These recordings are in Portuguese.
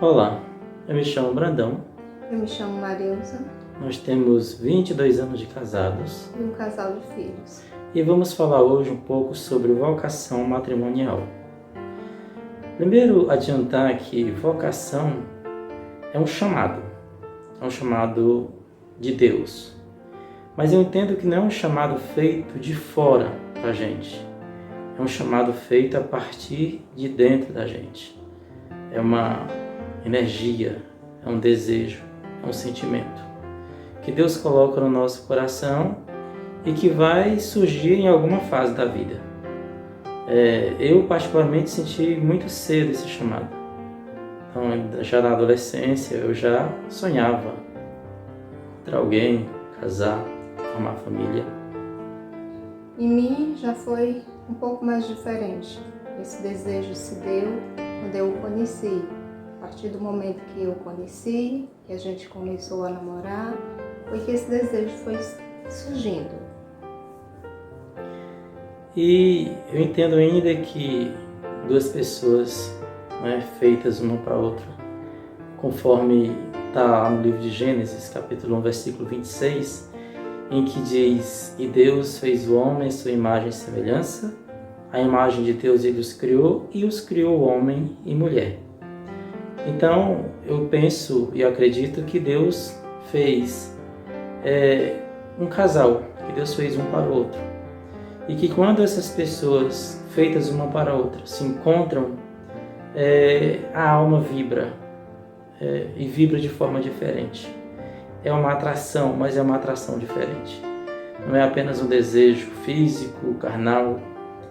Olá, eu me chamo Brandão, Eu me chamo Marilza nós temos 22 anos de casados e um casal de filhos. e vamos falar hoje um pouco sobre vocação matrimonial. Primeiro, adiantar que vocação é um chamado de Deus. Mas eu entendo que não é um chamado feito de fora para a gente, é um chamado feito a partir de dentro da gente. É uma energia, é um desejo, é um sentimento que Deus coloca no nosso coração e que vai surgir em alguma fase da vida. Eu particularmente senti muito cedo esse chamado. Então, já na adolescência eu já sonhava ter alguém, casar, formar família. Em mim já foi um pouco mais diferente. Esse desejo se deu quando eu o conheci. A partir do momento que eu o conheci, que a gente começou a namorar, foi que esse desejo foi surgindo. E eu entendo ainda que duas pessoas, feitas uma para a outra, conforme está no livro de Gênesis, capítulo 1, versículo 26, em que diz: "E Deus fez o homem à sua imagem e semelhança, a imagem de Deus ele os criou, e os criou homem e mulher." Então, eu penso e acredito que Deus fez um casal, que Deus fez um para o outro. E que quando essas pessoas, feitas uma para a outra, se encontram, a alma vibra, e vibra de forma diferente. É uma atração, mas é uma atração diferente. Não é apenas um desejo físico, carnal,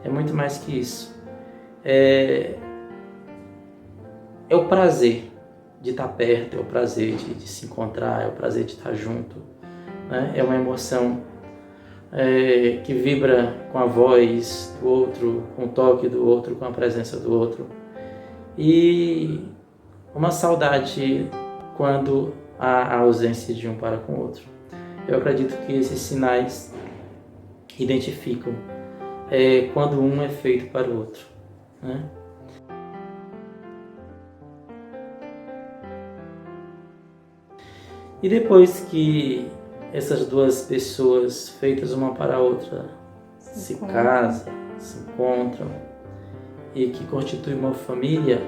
é muito mais que isso. É o prazer de estar perto, é o prazer de se encontrar, é o prazer de estar junto, né? É uma emoção que vibra com a voz do outro, com o toque do outro, com a presença do outro. E uma saudade quando há a ausência de um para com o outro. Eu acredito que esses sinais identificam quando um é feito para o outro, né? E depois que essas duas pessoas feitas uma para a outra se casam, se encontram e que constituem uma família,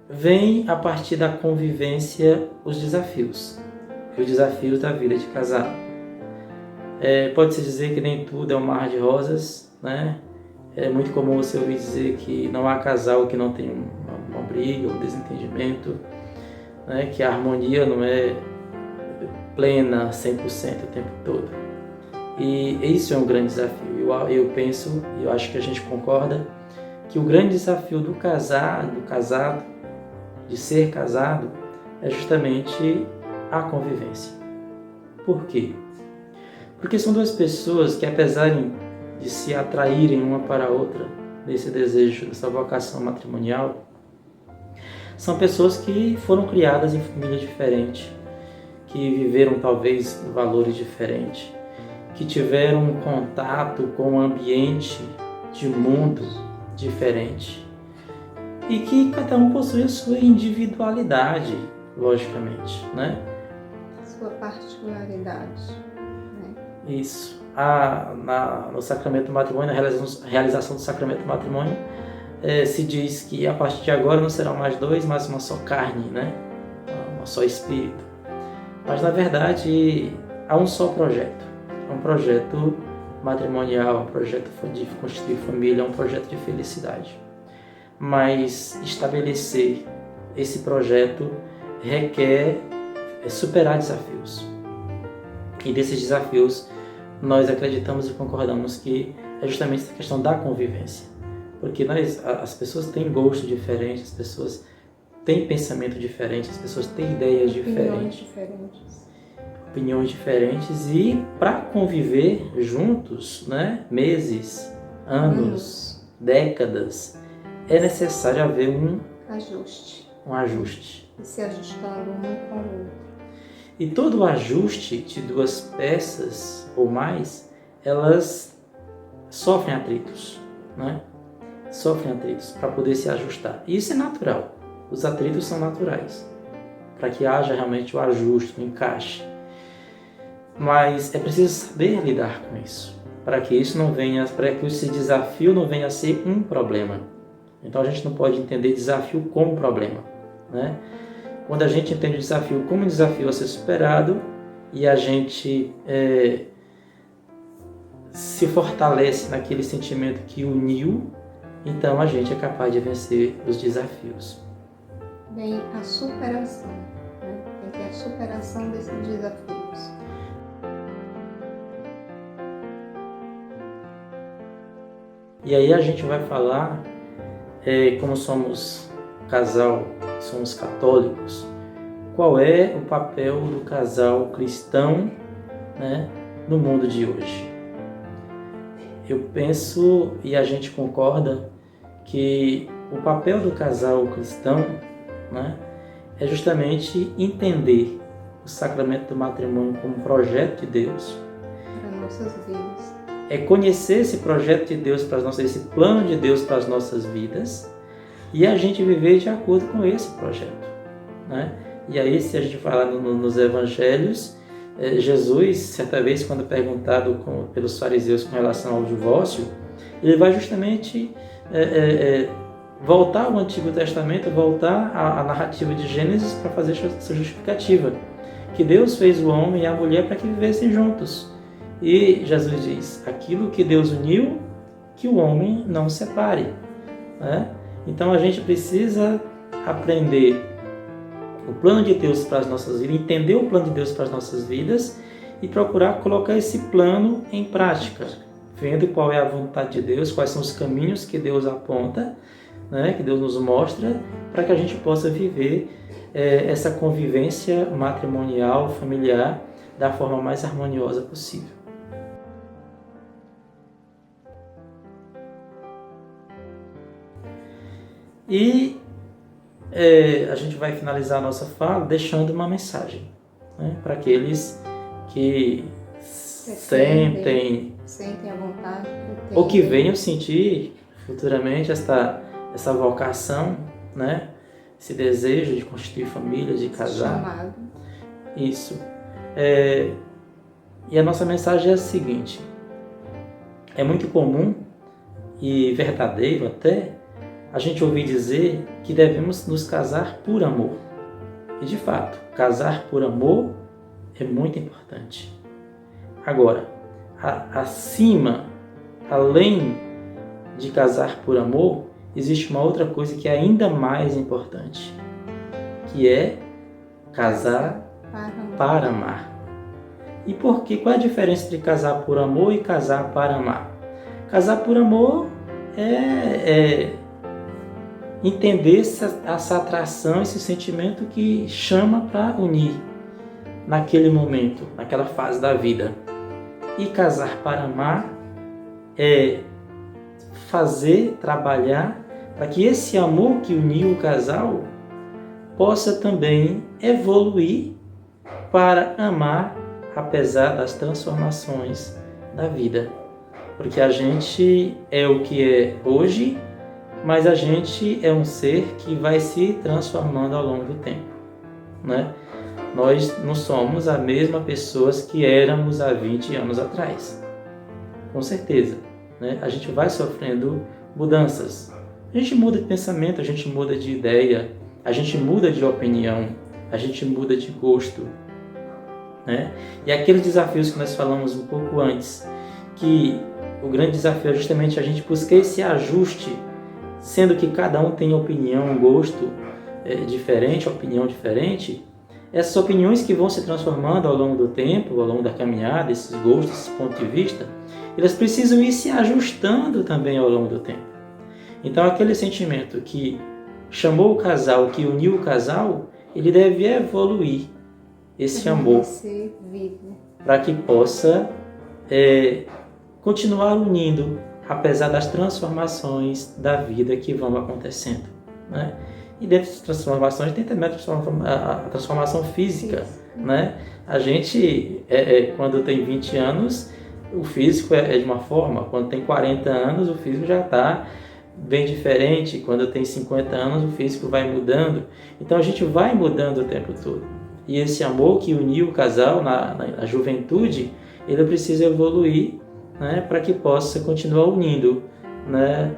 vem a partir da convivência os desafios da vida de casado. Pode-se dizer que nem tudo é um mar de rosas, né? É muito comum você ouvir dizer que não há casal que não tenha uma briga, um desentendimento, né? Que a harmonia não é plena 100% o tempo todo. E isso é um grande desafio. Eu penso, e eu acho que a gente concorda, que o grande desafio do casado, de ser casado, é justamente a convivência. Por quê? Porque são duas pessoas que, apesar de se atraírem uma para a outra, nesse desejo, dessa vocação matrimonial, são pessoas que foram criadas em famílias diferentes, que viveram talvez valores diferentes, que tiveram um contato com um ambiente de mundo diferente e que cada um possui a sua individualidade, logicamente, né? Sua particularidade, né? Isso. No sacramento do matrimônio, na realização do sacramento do matrimônio, se diz que a partir de agora não serão mais dois, mas uma só carne, né? Uma só espírito. Mas na verdade há um só projeto. É um projeto matrimonial, um projeto de constituir família, um projeto de felicidade. Mas estabelecer esse projeto requer superar desafios. E desses desafios nós acreditamos e concordamos que é justamente essa questão da convivência. Porque as pessoas têm gosto diferente, as pessoas têm pensamento diferente, as pessoas têm ideias diferentes. Opiniões diferentes e para conviver juntos, né, meses, anos, décadas, é necessário haver um ajuste. E se ajustando um com o outro. E todo o ajuste de duas peças ou mais, elas sofrem atritos, né? Sofrem atritos para poder se ajustar. E isso é natural. os atritos são naturais, para que haja realmente o ajuste, o encaixe. Mas é preciso saber lidar com isso, para que esse desafio não venha a ser um problema. Então a gente não pode entender desafio como problema, né? Quando a gente entende o desafio como um desafio a ser superado e a gente se fortalece naquele sentimento que uniu, então a gente é capaz de vencer os desafios. Vem a superação, né? Tem que ter a superação desses desafios. E aí a gente vai falar, como somos casal, somos católicos, qual é o papel do casal cristão, né, no mundo de hoje. Eu penso, e a gente concorda, que o papel do casal cristão, né, é justamente entender o sacramento do matrimônio como um projeto de Deus. Para nossas vidas. É conhecer esse projeto de Deus para as nossas, esse plano de Deus para as nossas vidas e a gente viver de acordo com esse projeto, né? E aí, se a gente falar nos evangelhos, Jesus, certa vez, quando perguntado pelos fariseus com relação ao divórcio, ele vai justamente voltar ao Antigo Testamento, voltar à narrativa de Gênesis para fazer essa justificativa, que Deus fez o homem e a mulher para que vivessem juntos. E Jesus diz, aquilo que Deus uniu, que o homem não separe, né? Então a gente precisa aprender o plano de Deus para as nossas vidas, entender o plano de Deus para as nossas vidas e procurar colocar esse plano em prática, vendo qual é a vontade de Deus, quais são os caminhos que Deus aponta, né, que Deus nos mostra, para que a gente possa viver essa convivência matrimonial, familiar, da forma mais harmoniosa possível. E a gente vai finalizar a nossa fala deixando uma mensagem, né, para aqueles que sentem a vontade, ou que venham sentir futuramente essa vocação, né, esse desejo de constituir família, de casar. Chamado. Isso. E a nossa mensagem é a seguinte: é muito comum e verdadeiro até a gente ouvir dizer que devemos nos casar por amor. E de fato, casar por amor é muito importante. Agora, acima, além de casar por amor, existe uma outra coisa que é ainda mais importante, que é casar para amar. E por quê? Qual é a diferença entre casar por amor e casar para amar? Casar por amor é entender essa atração, esse sentimento que chama para unir naquele momento, naquela fase da vida. E casar para amar é trabalhar para que esse amor que uniu o casal possa também evoluir para amar apesar das transformações da vida. Porque a gente é o que é hoje, mas a gente é um ser que vai se transformando ao longo do tempo, né? Nós não somos a mesma pessoas que éramos há 20 anos atrás, com certeza, né? A gente vai sofrendo mudanças. A gente muda de pensamento, a gente muda de ideia, a gente muda de opinião, a gente muda de gosto, né? E aqueles desafios que nós falamos um pouco antes, que o grande desafio é justamente a gente buscar esse ajuste, sendo que cada um tem opinião, gosto diferente, opinião diferente. Essas opiniões que vão se transformando ao longo do tempo, ao longo da caminhada, esses gostos, esse ponto de vista, elas precisam ir se ajustando também ao longo do tempo. Então aquele sentimento que chamou o casal, que uniu o casal, ele deve evoluir esse amor para que possa continuar unindo, apesar das transformações da vida que vão acontecendo, né? E dentro das transformações tem também a transformação física, né? A gente, quando tem 20 anos, o físico é de uma forma, quando tem 40 anos, o físico já está bem diferente. Quando tem 50 anos, o físico vai mudando. Então a gente vai mudando o tempo todo. E esse amor que uniu o casal na juventude, ele precisa evoluir, né, para que possa continuar unindo, né,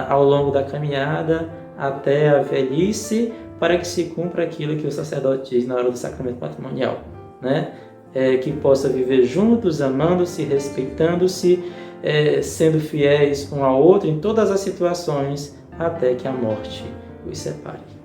ao longo da caminhada até a velhice, para que se cumpra aquilo que o sacerdote diz na hora do sacramento matrimonial, né? Que possa viver juntos, amando-se, respeitando-se, sendo fiéis um ao outro em todas as situações, até que a morte os separe.